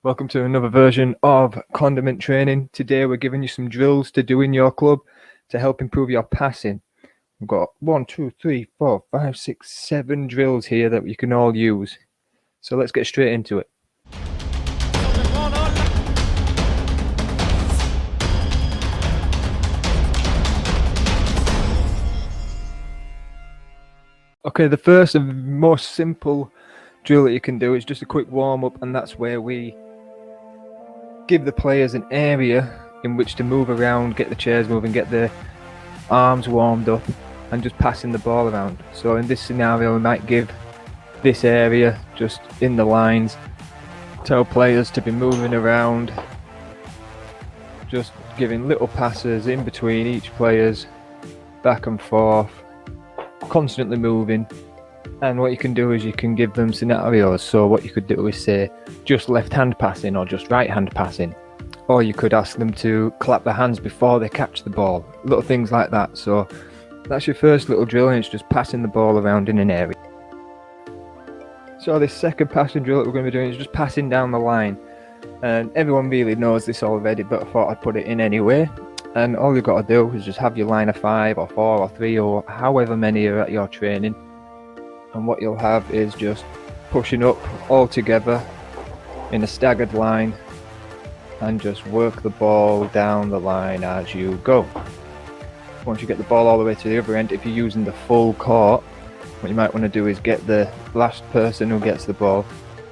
Welcome to another version of Condiment Training. Today we're giving you some drills to do in your club to help improve your passing. We've got 1, 2, 3, 4, 5, 6, 7 drills here that you can all use. So let's get straight into it. Okay, the first and most simple drill that you can do is just a quick warm-up, and that's where we give the players an area in which to move around, get the chairs moving, get the arms warmed up, and just passing the ball around. So in this scenario, we might give this area just in the lines, tell players to be moving around, just giving little passes in between each players, back and forth, constantly moving. And what you can do is you can give them scenarios. So what you could do is say just left hand passing or just right hand passing, or you could ask them to clap their hands before they catch the ball, little things like that. So that's your first little drill, and it's just passing the ball around in an area. So this second passing drill that we're going to be doing is just passing down the line, and everyone really knows this already, but I thought I'd put it in anyway. And all you've got to do is just have your line of 5 or 4 or 3 or however many are at your training, and what you'll have is just pushing up all together in a staggered line and just work the ball down the line as you go. Once you get the ball all the way to the other end, if you're using the full court, what you might want to do is get the last person who gets the ball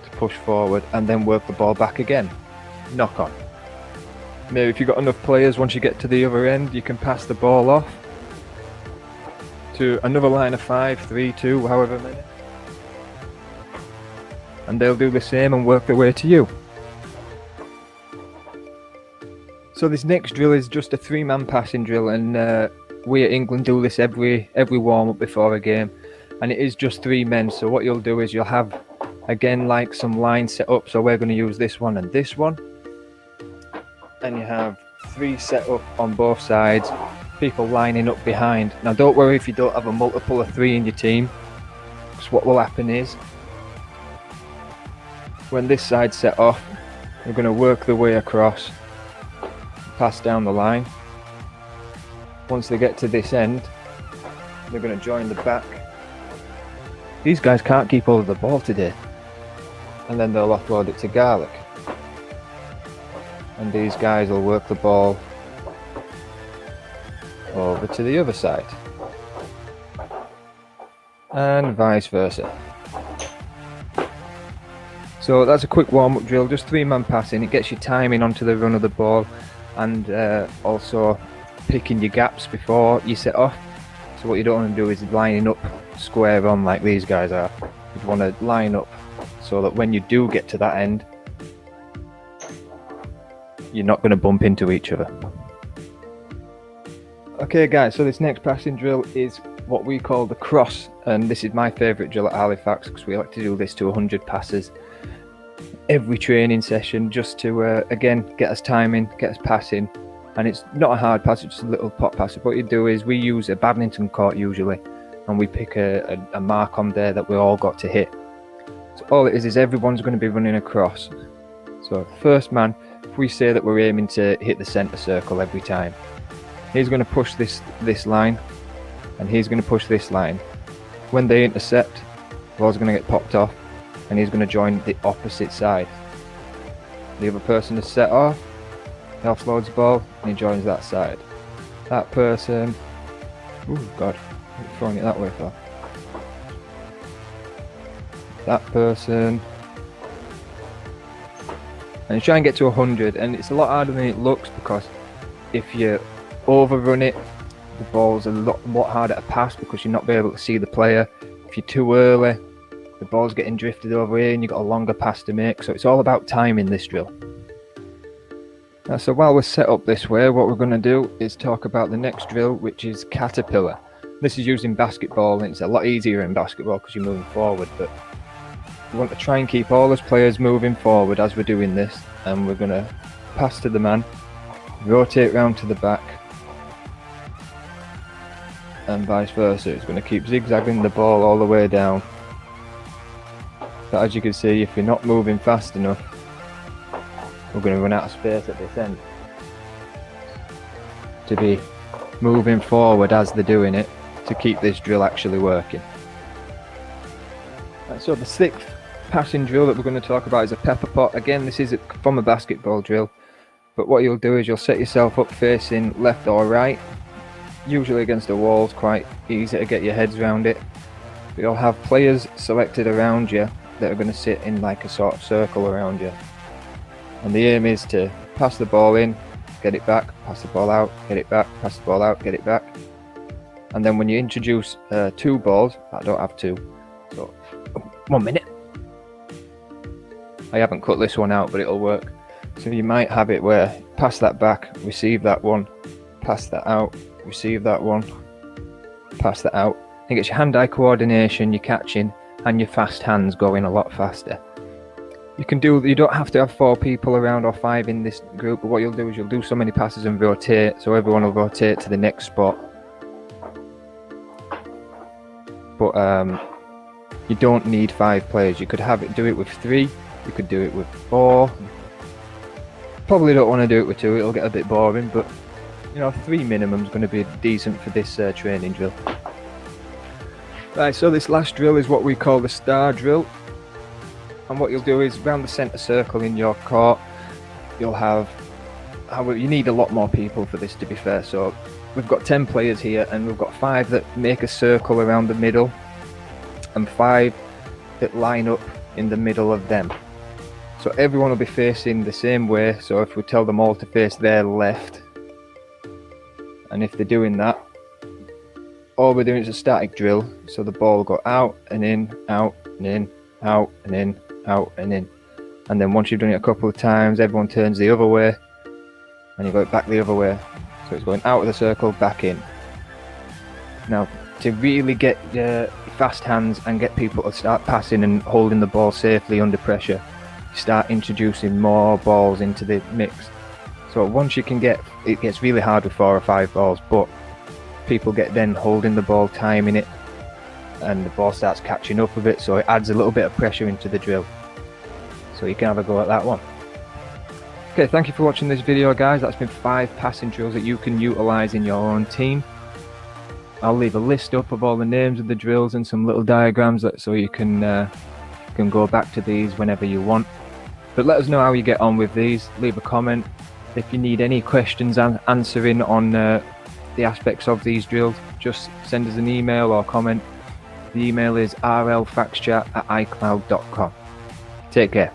to push forward and then work the ball back again. Knock on. Maybe if you've got enough players, once you get to the other end, you can pass the ball off to another line of 5, 3, 2, however many, and they'll do the same and work their way to you. So this next drill is just a 3-man passing drill, and we at England do this every warm-up before a game, and it is just 3 men. So what you'll do is you'll have, again, like some lines set up. So we're going to use this one and this one, and you have 3 set up on both sides, people lining up behind. Now don't worry if you don't have a multiple of 3 in your team, because what will happen is when this side's set off, we're going to work the way across, pass down the line. Once they get to this end, they're going to join the back. These guys can't keep hold of the ball today, and then they'll offload it to Garlic, and these guys will work the ball over to the other side, and vice versa. So that's a quick warm-up drill, just 3-man passing. It gets you timing onto the run of the ball, and also picking your gaps before you set off. So what you don't want to do is lining up square on like these guys are. You want to line up so that when you do get to that end, you're not going to bump into each other. Okay guys, so this next passing drill is what we call the cross, and this is my favourite drill at Halifax because we like to do this to 100 passes every training session, just to again get us timing, get us passing. And it's not a hard pass, it's just a little pop pass. What you do is we use a badminton court usually, and we pick a mark on there that we all got to hit. So all it is everyone's going to be running across. So first man, if we say that we're aiming to hit the centre circle every time, he's going to push this line, and he's going to push this line. When they intercept, the ball's going to get popped off, and he's going to join the opposite side. The other person is set off, he offloads the ball, and he joins that side. That person, oh god, I'm throwing it that way for. That person, and you try and get to 100, and it's a lot harder than it looks, because if you overrun it, the ball's a lot harder to pass because you're not be able to see the player. If you're too early, the ball's getting drifted over here and you've got a longer pass to make. So it's all about timing this drill. So while we're set up this way, what we're going to do is talk about the next drill, which is caterpillar. This is used in basketball, and it's a lot easier in basketball because you're moving forward, but we want to try and keep all those players moving forward as we're doing this. And we're going to pass to the man, rotate round to the back, and vice versa. It's going to keep zigzagging the ball all the way down. But as you can see, if you're not moving fast enough, we're going to run out of space at this end to be moving forward as they're doing it to keep this drill actually working. Right, so the 6th passing drill that we're going to talk about is a pepper pot. Again, this is from a basketball drill, but what you'll do is you'll set yourself up facing left or right, usually against a wall. It's quite easy to get your heads around it. But you'll have players selected around you that are going to sit in like a sort of circle around you, and the aim is to pass the ball in, get it back, pass the ball out, get it back, pass the ball out, get it back. And then when you introduce 2 balls, I don't have 2, so 1 minute. I haven't cut this one out, but it'll work. So you might have it where pass that back, receive that one, pass that out, receive that one, pass that out. It gets your hand-eye coordination, your catching, and your fast hands going a lot faster. You don't have to have 4 people around or 5 in this group, but what you'll do is you'll do so many passes and rotate, so everyone will rotate to the next spot. But you don't need 5 players. You could do it with 3, you could do it with 4. Probably don't want to do it with 2, it'll get a bit boring, but 3 minimum is going to be decent for this training drill. Right, so this last drill is what we call the star drill. And what you'll do is round the centre circle in your court, you'll have, you need a lot more people for this, to be fair. So we've got 10 players here, and we've got 5 that make a circle around the middle and 5 that line up in the middle of them. So everyone will be facing the same way. So if we tell them all to face their left, and if they're doing that, all we're doing is a static drill. So the ball will go out and in, out and in, out and in, out and in. And then once you've done it a couple of times, everyone turns the other way and you go back the other way. So it's going out of the circle, back in. Now, to really get your fast hands and get people to start passing and holding the ball safely under pressure, you start introducing more balls into the mix. So once you can get, it gets really hard with 4 or 5 balls, but people get then holding the ball, timing it, and the ball starts catching up with it, so it adds a little bit of pressure into the drill. So you can have a go at that one. Okay, thank you for watching this video, guys. That's been 5 passing drills that you can utilise in your own team. I'll leave a list up of all the names of the drills and some little diagrams so you can go back to these whenever you want. But let us know how you get on with these. Leave a comment. If you need any questions answering on the aspects of these drills, just send us an email or comment. The email is rlfaxchat@icloud.com. Take care.